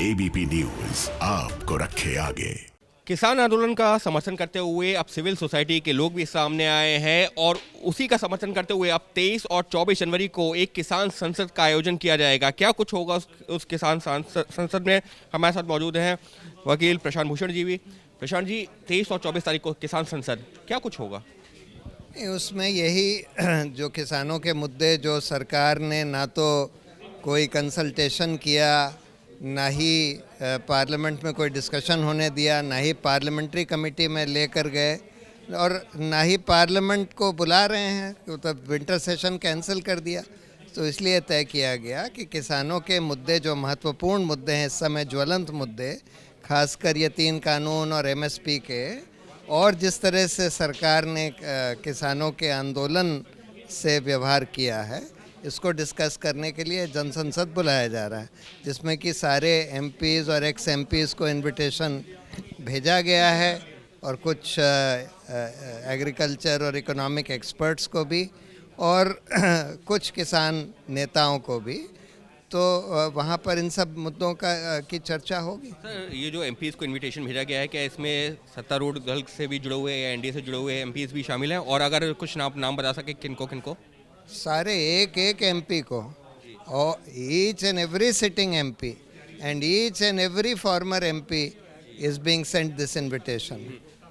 ABP news आपको रखे आगे। किसान आंदोलन का समर्थन करते हुए अब सिविल सोसाइटी के लोग भी सामने आए हैं और उसी का समर्थन करते हुए अब 23 और 24 जनवरी को एक किसान संसद का आयोजन किया जाएगा। क्या कुछ होगा उस किसान संसद में? हमारे साथ मौजूद हैं वकील प्रशांत भूषण जी भी। प्रशांत जी, 23 और 24 तारीख को किसान संसद, क्या कुछ होगा? उसमें यही जो किसानों के मुद्दे, जो सरकार ने ना तो कोई कंसल्टेशन किया, ना ही पार्लियामेंट में कोई डिस्कशन होने दिया, ना ही पार्लियामेंट्री कमेटी में लेकर गए और ना ही पार्लियामेंट को बुला रहे हैं, तो विंटर सेशन कैंसिल कर दिया। तो इसलिए तय किया गया कि किसानों के मुद्दे, जो महत्वपूर्ण मुद्दे हैं इस समय, ज्वलंत मुद्दे, खासकर ये 3 कानून और एमएसपी के, और जिस तरह से सरकार ने किसानों के आंदोलन से व्यवहार किया है, इसको डिस्कस करने के लिए जनसंसद बुलाया जा रहा है, जिसमें कि सारे एमपीज़ और एक्स एमपीज़ को इनविटेशन भेजा गया है और कुछ एग्रीकल्चर और इकोनॉमिक एक्सपर्ट्स को भी और कुछ किसान नेताओं को भी। तो वहाँ पर इन सब मुद्दों की चर्चा होगी। सर, ये जो एमपीज़ को इनविटेशन भेजा गया है, क्या इसमें सत्तारूढ़ दल से भी जुड़े हुए या एनडीए से जुड़े हुए एमपीज़ भी शामिल हैं? और अगर कुछ नाम बता सके किनको किनको? सारे एक एमपी को, और each and every sitting MP and each and every farmer MP is being sent this invitation.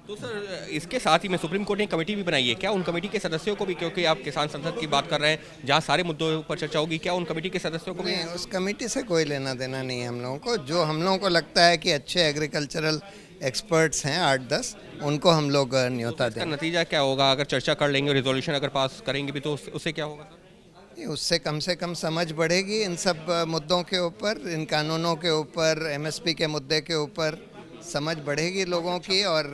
तो सर, इसके साथ ही में सुप्रीम कोर्ट ने कमेटी भी बनाई है, क्या उन कमेटी के सदस्यों को भी, क्योंकि आप किसान संसद की बात कर रहे हैं जहां सारे मुद्दों पर चर्चा होगी, क्या उन कमेटी के सदस्यों को भी? नहीं, उस कमेटी से कोई लेना देना नहीं है हम लोगों को। जो हम लोगों को लगता है कि अच्छे एग्रीकल्चरल एक्सपर्ट्स हैं 8-10, उनको हम लोग न्योता दें। नतीजा क्या होगा अगर चर्चा कर लेंगे, रिजोल्यूशन अगर पास करेंगे भी, तो उससे क्या होगा सर? उससे कम से कम समझ बढ़ेगी इन सब मुद्दों के ऊपर, इन कानूनों के ऊपर, एमएसपी के मुद्दे के ऊपर समझ बढ़ेगी लोगों की, और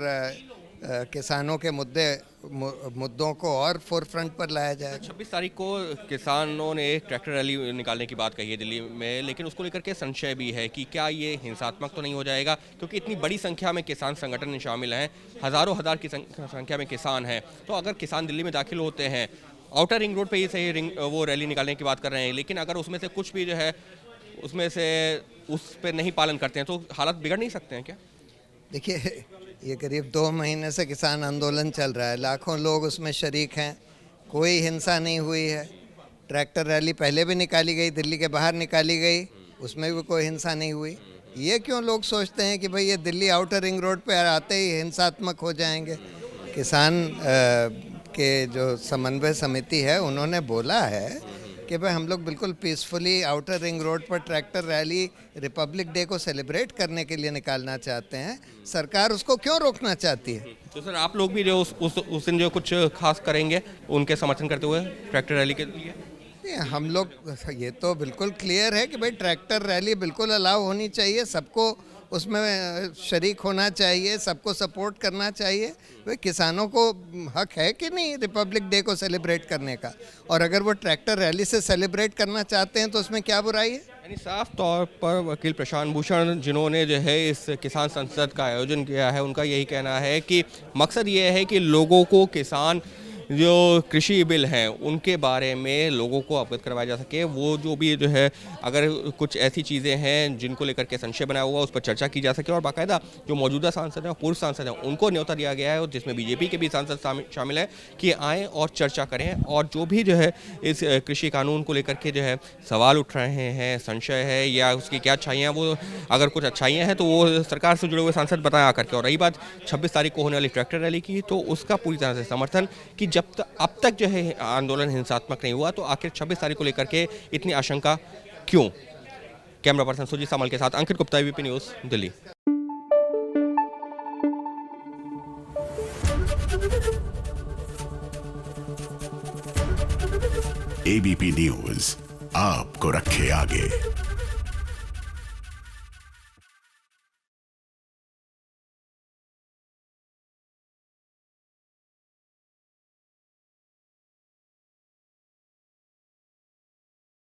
किसानों के मुद्दों को और फोरफ्रंट पर लाया जाएगा। 26 तारीख को किसानों ने एक ट्रैक्टर रैली निकालने की बात कही है दिल्ली में, लेकिन उसको लेकर के संशय भी है कि क्या ये हिंसात्मक तो नहीं हो जाएगा, क्योंकि इतनी बड़ी संख्या में किसान संगठन शामिल हैं, हज़ारों हज़ार की संख्या में किसान हैं। तो अगर किसान दिल्ली में दाखिल होते हैं, आउटर रिंग रोड पे ही सही वो रैली निकालने की बात कर रहे हैं, लेकिन अगर उसमें से कुछ भी जो है उसमें से उस पर नहीं पालन करते हैं तो हालात बिगड़ नहीं सकते हैं क्या? देखिए, ये करीब 2 महीने से किसान आंदोलन चल रहा है, लाखों लोग उसमें शरीक हैं, कोई हिंसा नहीं हुई है। ट्रैक्टर रैली पहले भी निकाली गई, दिल्ली के बाहर निकाली गई, उसमें भी कोई हिंसा नहीं हुई। ये क्यों लोग सोचते हैं कि भाई ये दिल्ली आउटर रिंग रोड पे आते ही हिंसात्मक हो जाएंगे? किसान के जो समन्वय समिति है, उन्होंने बोला है कि भाई हम लोग बिल्कुल पीसफुली आउटर रिंग रोड पर ट्रैक्टर रैली रिपब्लिक डे को सेलिब्रेट करने के लिए निकालना चाहते हैं। सरकार उसको क्यों रोकना चाहती है? तो सर, आप लोग भी जो उस दिन जो कुछ खास करेंगे उनके समर्थन करते हुए ट्रैक्टर रैली के लिए? हम लोग, ये तो बिल्कुल क्लियर है कि भाई ट्रैक्टर रैली बिल्कुल अलाउ होनी चाहिए, सबको उसमें शरीक होना चाहिए, सबको सपोर्ट करना चाहिए। भाई किसानों को हक है कि नहीं रिपब्लिक डे को सेलिब्रेट करने का, और अगर वो ट्रैक्टर रैली से सेलिब्रेट करना चाहते हैं तो उसमें क्या बुराई है? यानी साफ तौर पर वकील प्रशांत भूषण, जिन्होंने जो है इस किसान संसद का आयोजन किया है, उनका यही कहना है कि मकसद ये है कि लोगों को किसान जो कृषि बिल हैं उनके बारे में लोगों को अवगत करवाया जा सके। वो जो भी जो है, अगर कुछ ऐसी चीज़ें हैं जिनको लेकर के संशय बनाया हुआ, उस पर चर्चा की जा सके, और बाकायदा जो मौजूदा सांसद हैं और पूर्व सांसद हैं उनको न्योता दिया गया है, और जिसमें बीजेपी के भी सांसद शामिल हैं, कि आएँ और चर्चा करें, और जो भी जो है इस कृषि कानून को लेकर के जो है सवाल उठ रहे हैं, संशय है या उसकी क्या अच्छाइयाँ, वो अगर कुछ अच्छाइयाँ हैं तो वो सरकार से जुड़े हुए सांसद बताया करके। और रही बात 26 तारीख को होने वाली ट्रैक्टर रैली की, तो उसका पूरी तरह से समर्थन कि जब तक अब तक जो है आंदोलन हिंसात्मक नहीं हुआ, तो आखिर 26 तारीख को लेकर के इतनी आशंका क्यों? कैमरा पर्सन सुजीत सामल के साथ Ankit Gupta, ABP news, Delhi. ABP news आपको रखे आगे।